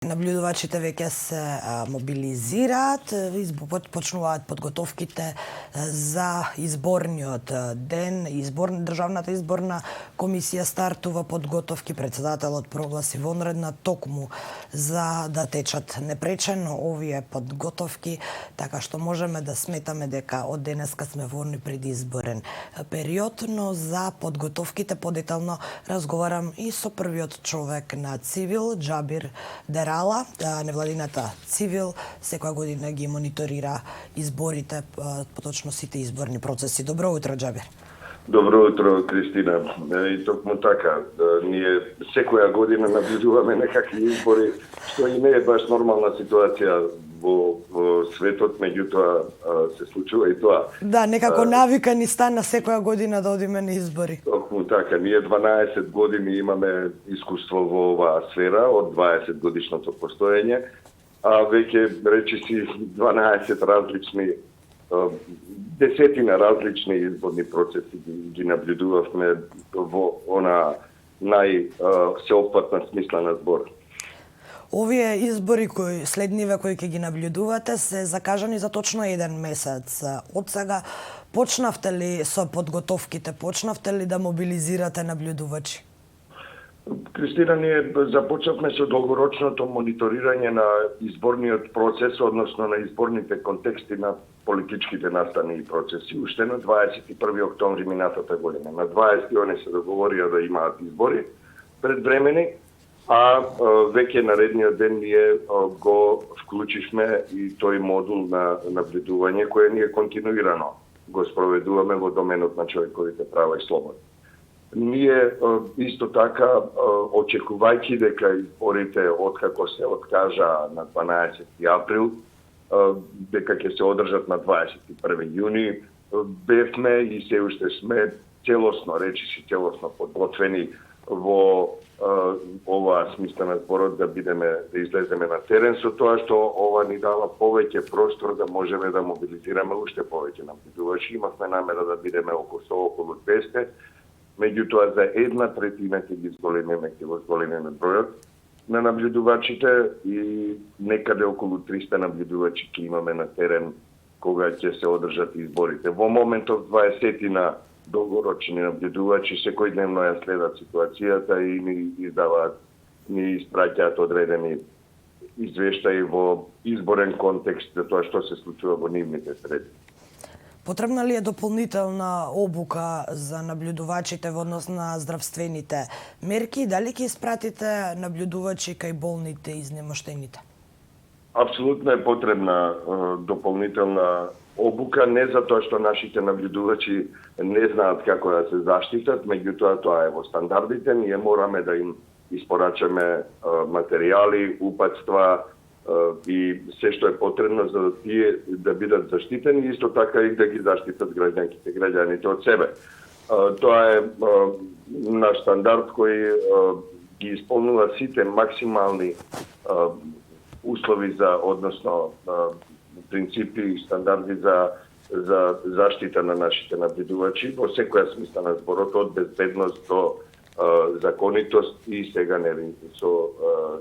Наблюдувачите веќе се мобилизираат, почнуваат подготовките за изборниот ден. Државната изборна комисија стартува подготовки, председателот прогласи вонредна токму за да течат непречено овие подготовки, така што можеме да сметаме дека од денеска сме во предизборен период, но за подготовките подетално разговарам и со првиот човек на Цивил, Џабир Дерала. Невладината Цивил секоја година ги мониторира изборите, поточно сите изборни процеси. Добро утро, Џабир. Добро утро, Кристина. И токму така, ние секоја година наблюдуваме некакви избори, што и не е баш нормална ситуација во светот, меѓутоа се случува и тоа. Да, некако навика ни стана секоја година да одиме на избори. Токму така, ние 12 години имаме искуство во оваа сфера од 20 годишното постоење, а веќе речиси 12 различни десетина различни изборни процеси ги наблюдувавме во она најсеопфатна смисла на збор. Овие избори следниве кои ќе ги наблюдувате се закажани за точно еден месец. Од сега почнавте ли со подготовките, почнавте ли да мобилизирате наблюдувачи? Кристина, ние започнавме со долгорочното мониторирање на изборниот процес, односно на изборните контексти на политичките настани и процеси, уште на 21 октомври минатата година. На 20 они се договорија да имаат избори предвремени, а веќе наредниот ден ние го вклучивме и тој модул на наблюдување кој ние континуирано го спроведуваме во доменот на човековите права и слободи. Ние исто така, очекувајќи дека изборите откако се откажа на 12 април, дека ќе се одржат на 21 јуни, бевме и се уште сме целосно подготвени во оваа смисла на зборот да излеземе на терен, со тоа што ова ни дава повеќе простор да можеме да мобилизираме уште повеќе наблюдувачи. Имавме намера да бидеме околу 200, меѓутоа за 1/3 ќе ги зголемиме бројот на наблюдувачите и некаде околу 300 наблюдувачи ќе имаме на терен кога ќе се одржат изборите. Во моментов 20 долгорочни наблюдувачи секојдневно ја следат ситуацијата и ни испраќаат одредени извештаи во изборен контекст за тоа што се случува во нивните среди. Потребна ли е дополнителна обука за наблюдувачите во однос на здравствените мерки? Дали ќе испратите наблюдувачи кај болните и изнемоштените? Апсолутно е потребна дополнителна обука, не затоа што нашите наблюдувачи не знаат како да се заштитат, меѓутоа тоа е во стандардите, ние мораме да им испорачаме материјали, упатства и се што е потребно за да тие да бидат заштитени, исто така и да ги заштитат граѓаните од себе. Тоа е наш стандард кој ги исполнува сите максимални услови односно принципи и стандарди за заштита на нашите наблюдувачи во секоја смисла на зборот, од безбедност до законитост и сега со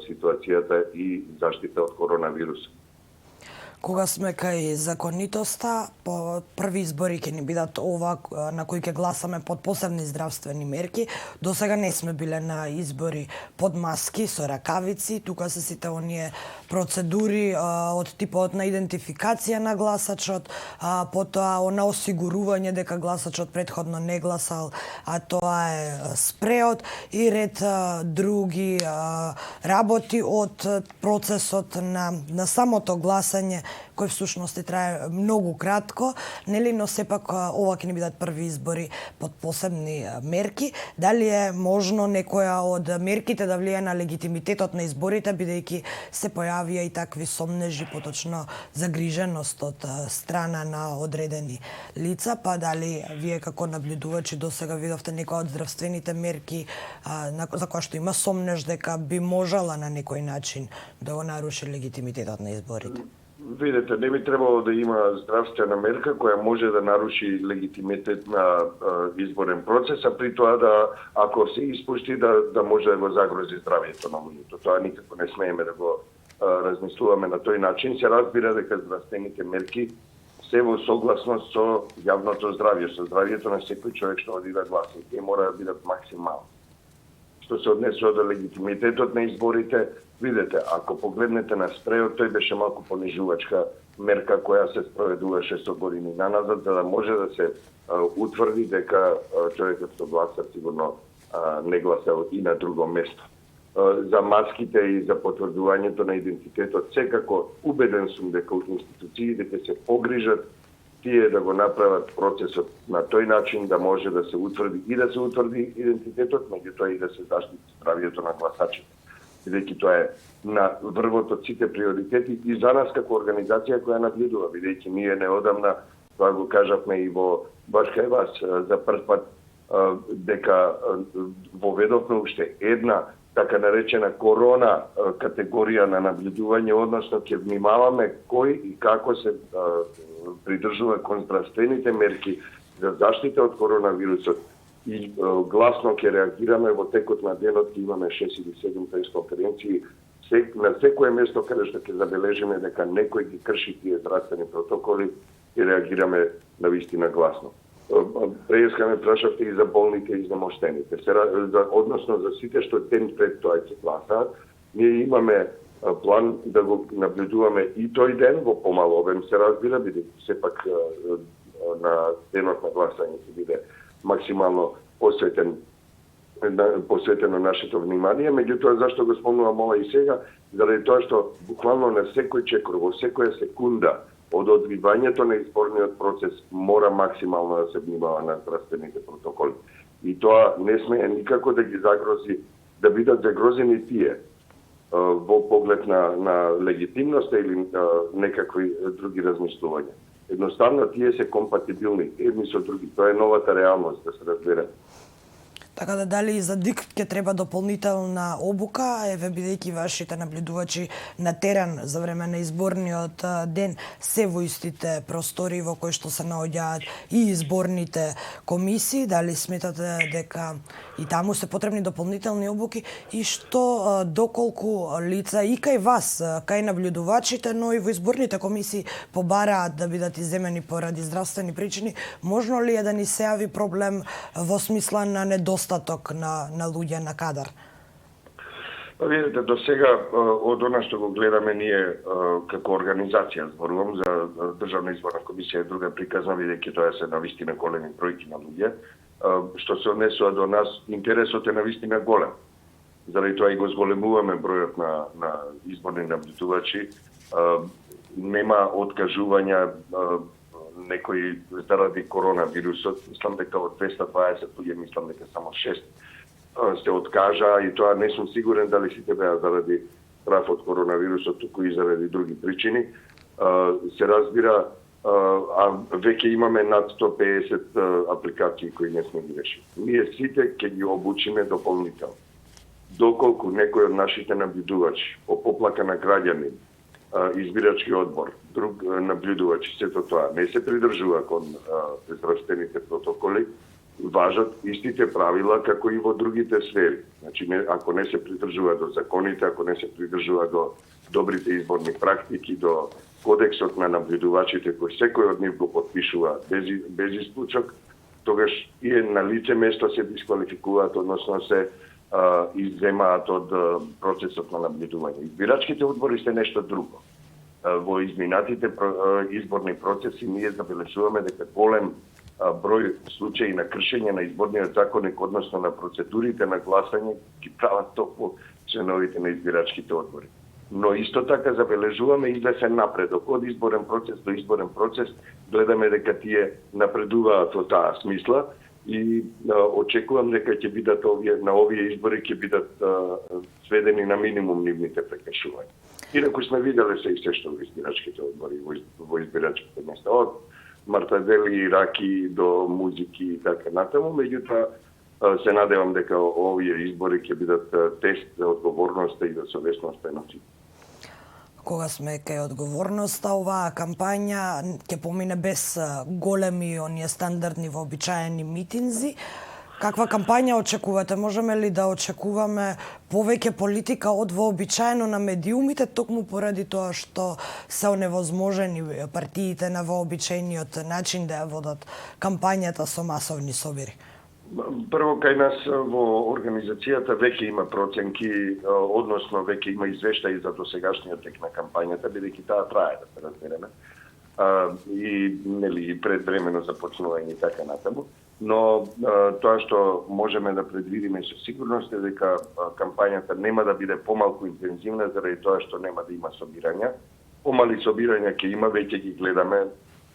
ситуацијата и заштита од коронавирус. Кога сме кај законитоста, по први избори ќе ни бидат ова на кои ќе гласаме под посебни здравствени мерки. До сега не сме биле на избори под маски, со ракавици. Тука се сите оние процедури од типот на идентификација на гласачот, потоа на осигурување дека гласачот претходно не гласал, а тоа е спреот и ред други работи од процесот на самото гласање, кој всушност трае многу кратко, нели, но сепак ова ќе ни бидат први избори под посебни мерки. Дали е можно некоја од мерките да влијае на легитимитетот на изборите, бидејќи се појавија и такви сомнежи, поточно загриженост од страна на одредени лица, па дали вие како наблюдувачи до сега видовте некоја од здравствените мерки за која што има сомнеж дека би можела на некој начин да го наруши легитимитетот на изборите? Видете, не би требало да има здравствена мерка која може да наруши легитимитет на изборен процес, а при тоа да, ако се испушти, да може да го загрози здравието на луѓето. Тоа никако не смееме да го размислуваме на тој начин. Се разбира дека здравствените мерки се во согласност со јавното здравје, со здравието на секој човек што оди да гласа. Тие мора да бидат максимални. Што се однесува до легитимитетот на изборите, видете, ако погледнете на спрејот, тој беше малку понижувачка мерка која се спроведуваше со години наназад, за да може да се утврди дека човекот што гласа сигурно не гласал и на друго место. За маските и за потврдувањето на идентитетот, секако убеден сум дека институциите ќе се погрижат тие да го направат процесот на тој начин да може да се утврди идентитетот, меѓутоа и да се заштити здравието на гласачите. Бидејќи тоа е на врвот од сите приоритети и за нас како организација која нагледува, бидејќи ние неодамна, тоа го кажавме и баш кај вас за прв пат, дека воведовме уште една така наречена корона категорија на наблюдување, односно ќе внимаваме кој и како се придржува кон здравствените мерки за заштита од коронавирусот и гласно ќе реагираме во текот на денот, ќе имаме 6 или 7 пресконференции на секое место каде што ќе забележиме дека некој ги крши тие здравствени протоколи и реагираме на вистина гласно. Преска ме прашавте и за болните и изнемоштените. Односно за сите што ден пред тоа ќе гласаат, ние имаме план да го наблюдуваме и тој ден во помал обем, се разбира, бидејќи сепак на денот на гласање ќе биде максимално посветено нашето внимание. Меѓутоа, зашто го спомнувам ова и сега? Заради тоа што буквално на секој чекор, во секоја секунда од одвивањето на изборниот процес мора максимално да се внимава на здравствените протоколи. И тоа не смее никако да ги загрози, да бидат загрозени тие во поглед на легитимноста или некакви други размислувања. Едноставно тие се компатибилни едни со други. Тоа е новата реалност, да се разбере. Така да дали и за ДИК ќе треба дополнителна обука, еве бидејќи вашите наблюдувачи на терен за време на изборниот ден се во истите простори во кои што се наоѓаат и изборните комисии, дали сметате дека и таму се потребни дополнителни обуки и што доколку лица и кај вас, кај наблюдувачите, но и во изборните комисии побараат да бидат изземени поради здравствени причини, можно ли е да ни се јави проблем во смисла на недостаток на луѓе на кадар? Видите, до сега од она што го гледаме ние како организација, зборувам за Државна изборна комисија и друга приказна, бидејќи тоа се навистина големи бројки на луѓе, што се однесува до нас, интересот е навистина голем. Заради тоа и го зголемуваме бројот на изборни наблюдувачи. Нема откажувања некои заради коронавирусот. Мислам дека од 220 луѓе, мислам дека само 6 се откажа и тоа не сум сигурен дали сите беа заради страх од коронавирусот, туку и заради други причини. Се разбира, а веќе имаме над 150 апликации кои не сме ги решили. Ние сите ќе ги обучиме дополнително. Доколку некој од нашите наблюдувачи, по поплака на граѓани, избирачки одбор, друг наблюдувач, сето тоа не се придржува кон здравствените протоколи, важат истите правила како и во другите сфери. Значи, ако не се придржува до законите, ако не се придржува до добрите изборни практики, до кодексот на наблюдувачите кој секој од нив го подпишува без исклучок, тогаш и на лице место се дисквалификуваат, односно се изземаат од процесот на наблюдување. Избирачките одбори се нешто друго. Во изминатите изборни процеси ние забележуваме дека голем број случаи на кршење на изборниот законник, односно на процедурите на гласање, ги прават токму членовите на избирачките одбори. Но исто така забележуваме извесен напредок од изборен процес до изборен процес, гледаме дека тие напредуваат во таа смисла и очекувам дека ќе бидат на овие избори ќе бидат сведени на минимум нивните прекршувања. Инаку сме виделе се и се што во избирачките одбори, во избирачките места, од мартадели, раки до музики и така натаму, меѓутоа се надевам дека овие избори ќе бидат тест за одговорноста и за совесноста на сите. Кога сме кај одговорноста, оваа кампања ќе помине без големи оние стандардни вообичаени митинзи. Каква кампања очекувате? Можеме ли да очекуваме повеќе политика од вообичаено на медиумите, токму поради тоа што се оневозможени партиите на вообичаениот начин да ја водат кампањата со масовни собири? Прво, кај нас во организацијата веќе има проценки, односно веќе има извештаи за досегашниот тек на кампањата, бидејќи таа трае, да се разбереме. И нели предвремено започнување и така натаму. Но тоа што можеме да предвидиме со сигурност е дека кампањата нема да биде помалку интензивна заради тоа што нема да има собирања. Помали собирања ќе има, веќе ги гледаме.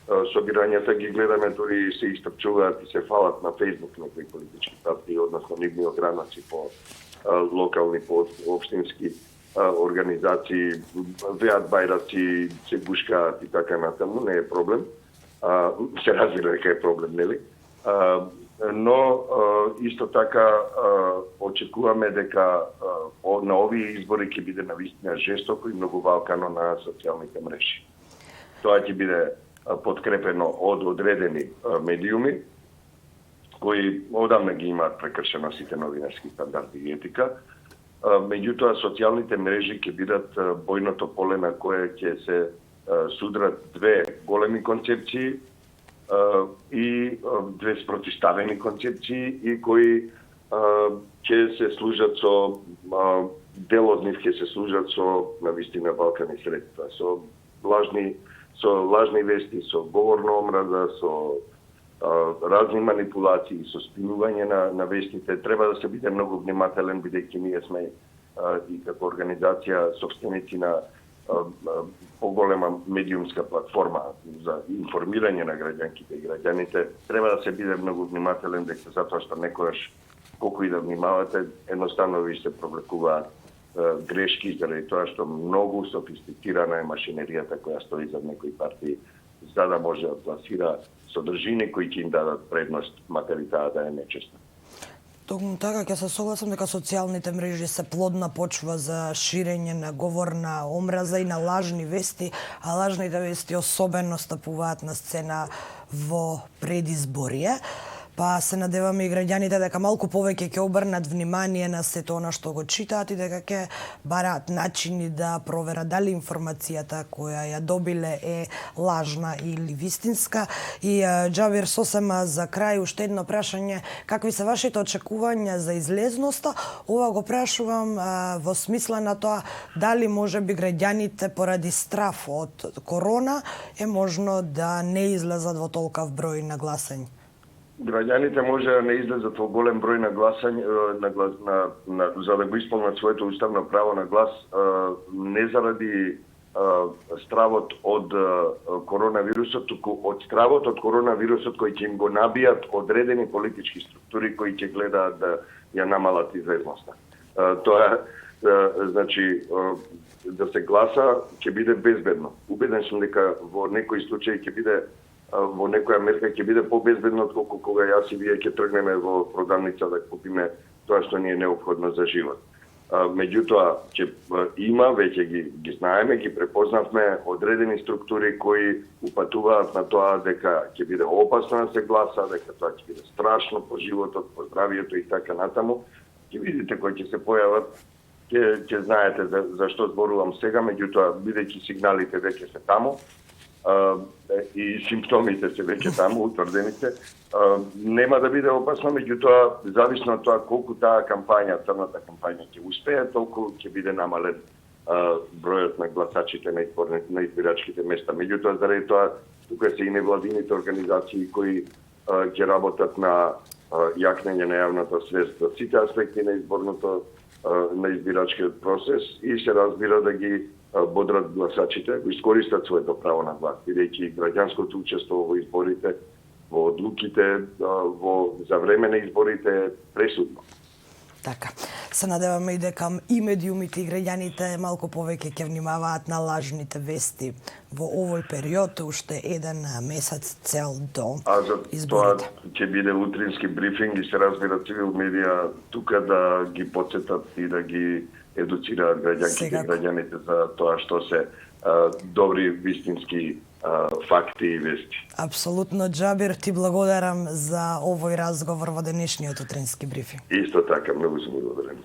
Собирањата ги гледаме, дури се истрчуваат и се фалат на Фејсбук некои политички партии, односно нивни огранаци по локални, по општински организации, веат бајраци, се гушкаат и така натаму, не е проблем. Се разбира дека е проблем, нели? Но исто така очекуваме дека на овие избори ќе биде навистина жестоко и многу валкано на социјалните мрежи. Тоа ќе биде подкрепено од одредени медиуми кои одамна ги имаат прекршено сите новинарски стандарди и етика. Меѓутоа социјалните мрежи ќе бидат бојното поле на кое ќе се судрат две големи концепции и две спротиставени концепции и кои ќе се служат со дел од нив ќе се служат со навистина балкани средства, со лажни вести, со говор на омраза, со разни манипулации, со спинување на вестите. Треба да се биде многу внимателен, бидејќи ние сме и како организација собственици на поголема медиумска платформа за информирање на граѓанките и граѓаните. Треба да се биде многу внимателен, дека затоа што некојаш колку и да внимавате, едноставно ви се провлекуваат грешки заради тоа што многу софистицирана е машинеријата која стои зад некои партии, за да може да пласира содржини кои ќе им дадат предност, макар и таа да е нечестна. Токму така, ќе се согласам дека социјалните мрежи се плодна почва за ширење на говор на омраза и на лажни вести, а лажните вести особено стапуваат на сцена во предизборие. Па се надеваме и граѓаните дека малку повеќе ќе обрнат внимание на сето она што го читаат и дека ќе бараат начини да проверат дали информацијата која ја добиле е лажна или вистинска. И Џабир, сосем за крај уште едно прашање, какви се вашите очекувања за излезноста? Ова го прашувам во смисла на тоа дали можеби граѓаните поради страф од корона е можно да не излезат во толков број на гласање. Граѓаните може да не излезат во голем број на гласање за да го исполнат своето уставно право на глас, не заради стравот од коронавирусот, туку од стравот од коронавирусот кој ќе им го набијат одредени политички структури кои ќе гледаат да ја намалат излезноста. Тоа значи да се гласа ќе биде безбедно. Убеден сум дека во некои случаи ќе биде во некоја мерка ќе биде побезбедно отколку кога јас и вие ќе тргнеме во продавница да купиме тоа што ни е неопходно за живот. Меѓутоа, ќе има, веќе ги знаеме, ги препознавме одредени структури кои упатуваат на тоа дека ќе биде опасно да се гласа, дека тоа ќе биде страшно по животот, по здравието и така натаму. Ќе видите кои ќе се појават, ќе знаете за што зборувам сега, меѓутоа бидејќи сигналите веќе се таму, и симптомите се веќе таму, утврдените, нема да биде опасно, меѓутоа, зависно од тоа колку таа кампања, црната кампања ќе успее, толку ќе биде намален бројот на гласачите на избирачките места. Меѓутоа, заради тоа, тука се и невладините организации кои ќе работат на јакнење на јавната свест за сите аспекти на на избирачкиот процес и се разбира да ги бодрат гласачите, го искористат своето право на глас, бидејќи граѓанското учество во изборите, во одлуките, за време на изборите е пресудно. Така. Се надеваме и дека и медиумите и граѓаните малку повеќе ќе внимаваат на лажните вести во овој период, уште еден месец цел до А за тоа изборите. ќе биде утрински брифинг и се разбира цивил медија тука да ги потсетат и да ги едуцираат граѓанките и Секако. граѓаните за тоа што се добри вистински факти и вести. Апсолутно, Џабир, ти благодарам за овој разговор во денешниот утрински брифинг. Исто така, многу сум благодарен.